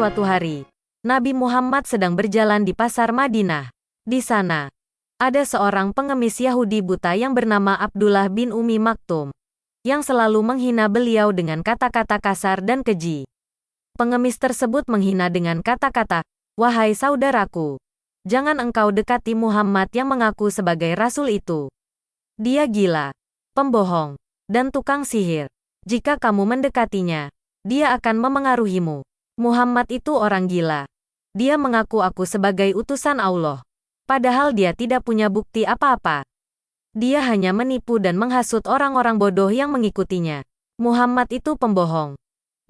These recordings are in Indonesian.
suatu hari, Nabi Muhammad sedang berjalan di pasar Madinah. Di sana, ada seorang pengemis Yahudi buta yang bernama Abdullah bin Umi Maktum, yang selalu menghina beliau dengan kata-kata kasar dan keji. Pengemis tersebut menghina dengan kata-kata, "Wahai saudaraku, jangan engkau dekati Muhammad yang mengaku sebagai Rasul itu. Dia gila, pembohong, dan tukang sihir. Jika kamu mendekatinya, dia akan memengaruhimu. Muhammad itu orang gila. Dia mengaku aku sebagai utusan Allah. Padahal dia tidak punya bukti apa-apa. Dia hanya menipu dan menghasut orang-orang bodoh yang mengikutinya. Muhammad itu pembohong.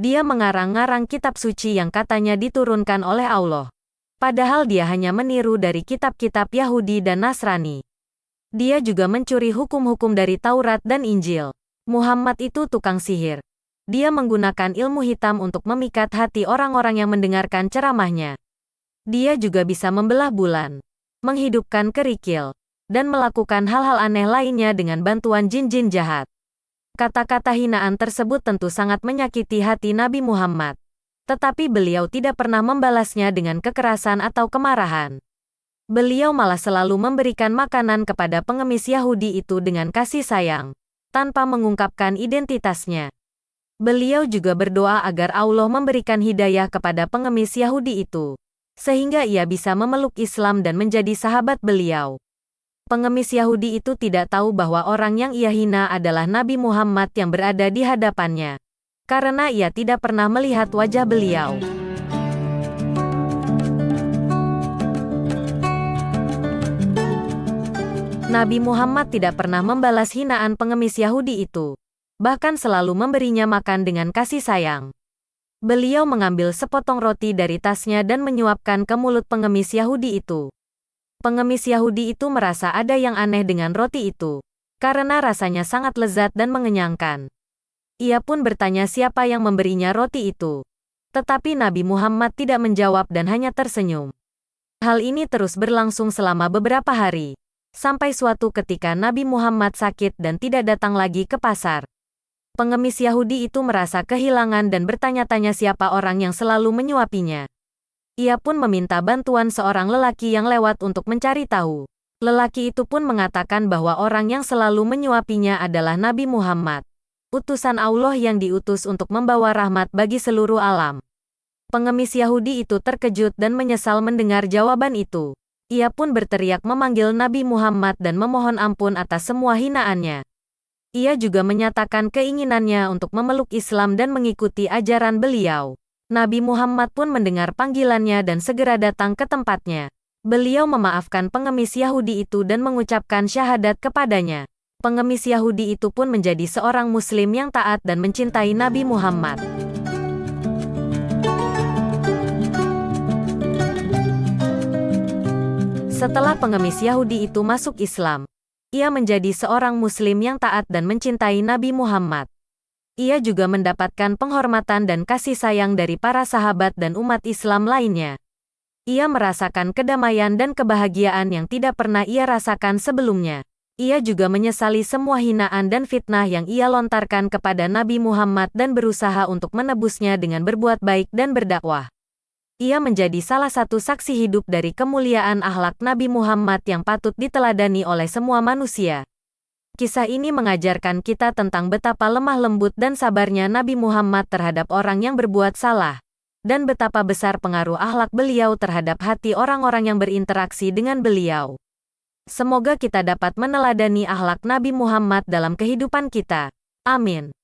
Dia mengarang-ngarang kitab suci yang katanya diturunkan oleh Allah. Padahal dia hanya meniru dari kitab-kitab Yahudi dan Nasrani. Dia juga mencuri hukum-hukum dari Taurat dan Injil. Muhammad itu tukang sihir. Dia menggunakan ilmu hitam untuk memikat hati orang-orang yang mendengarkan ceramahnya. Dia juga bisa membelah bulan, menghidupkan kerikil, dan melakukan hal-hal aneh lainnya dengan bantuan jin-jin jahat. Kata-kata hinaan tersebut tentu sangat menyakiti hati Nabi Muhammad. Tetapi beliau tidak pernah membalasnya dengan kekerasan atau kemarahan. Beliau malah selalu memberikan makanan kepada pengemis Yahudi itu dengan kasih sayang, tanpa mengungkapkan identitasnya. Beliau juga berdoa agar Allah memberikan hidayah kepada pengemis Yahudi itu, sehingga ia bisa memeluk Islam dan menjadi sahabat beliau. Pengemis Yahudi itu tidak tahu bahwa orang yang ia hina adalah Nabi Muhammad yang berada di hadapannya, karena ia tidak pernah melihat wajah beliau. Nabi Muhammad tidak pernah membalas hinaan pengemis Yahudi itu, bahkan selalu memberinya makan dengan kasih sayang. Beliau mengambil sepotong roti dari tasnya dan menyuapkan ke mulut pengemis Yahudi itu. Pengemis Yahudi itu merasa ada yang aneh dengan roti itu, karena rasanya sangat lezat dan mengenyangkan. Ia pun bertanya siapa yang memberinya roti itu. Tetapi Nabi Muhammad tidak menjawab dan hanya tersenyum. Hal ini terus berlangsung selama beberapa hari, sampai suatu ketika Nabi Muhammad sakit dan tidak datang lagi ke pasar. Pengemis Yahudi itu merasa kehilangan dan bertanya-tanya siapa orang yang selalu menyuapinya. Ia pun meminta bantuan seorang lelaki yang lewat untuk mencari tahu. Lelaki itu pun mengatakan bahwa orang yang selalu menyuapinya adalah Nabi Muhammad, utusan Allah yang diutus untuk membawa rahmat bagi seluruh alam. Pengemis Yahudi itu terkejut dan menyesal mendengar jawaban itu. Ia pun berteriak memanggil Nabi Muhammad dan memohon ampun atas semua hinaannya. Ia juga menyatakan keinginannya untuk memeluk Islam dan mengikuti ajaran beliau. Nabi Muhammad pun mendengar panggilannya dan segera datang ke tempatnya. Beliau memaafkan pengemis Yahudi itu dan mengucapkan syahadat kepadanya. Pengemis Yahudi itu pun menjadi seorang Muslim yang taat dan mencintai Nabi Muhammad. Setelah pengemis Yahudi itu masuk Islam, ia menjadi seorang Muslim yang taat dan mencintai Nabi Muhammad. Ia juga mendapatkan penghormatan dan kasih sayang dari para sahabat dan umat Islam lainnya. Ia merasakan kedamaian dan kebahagiaan yang tidak pernah ia rasakan sebelumnya. Ia juga menyesali semua hinaan dan fitnah yang ia lontarkan kepada Nabi Muhammad dan berusaha untuk menebusnya dengan berbuat baik dan berdakwah. Ia menjadi salah satu saksi hidup dari kemuliaan akhlak Nabi Muhammad yang patut diteladani oleh semua manusia. Kisah ini mengajarkan kita tentang betapa lemah lembut dan sabarnya Nabi Muhammad terhadap orang yang berbuat salah, dan betapa besar pengaruh akhlak beliau terhadap hati orang-orang yang berinteraksi dengan beliau. Semoga kita dapat meneladani akhlak Nabi Muhammad dalam kehidupan kita. Amin.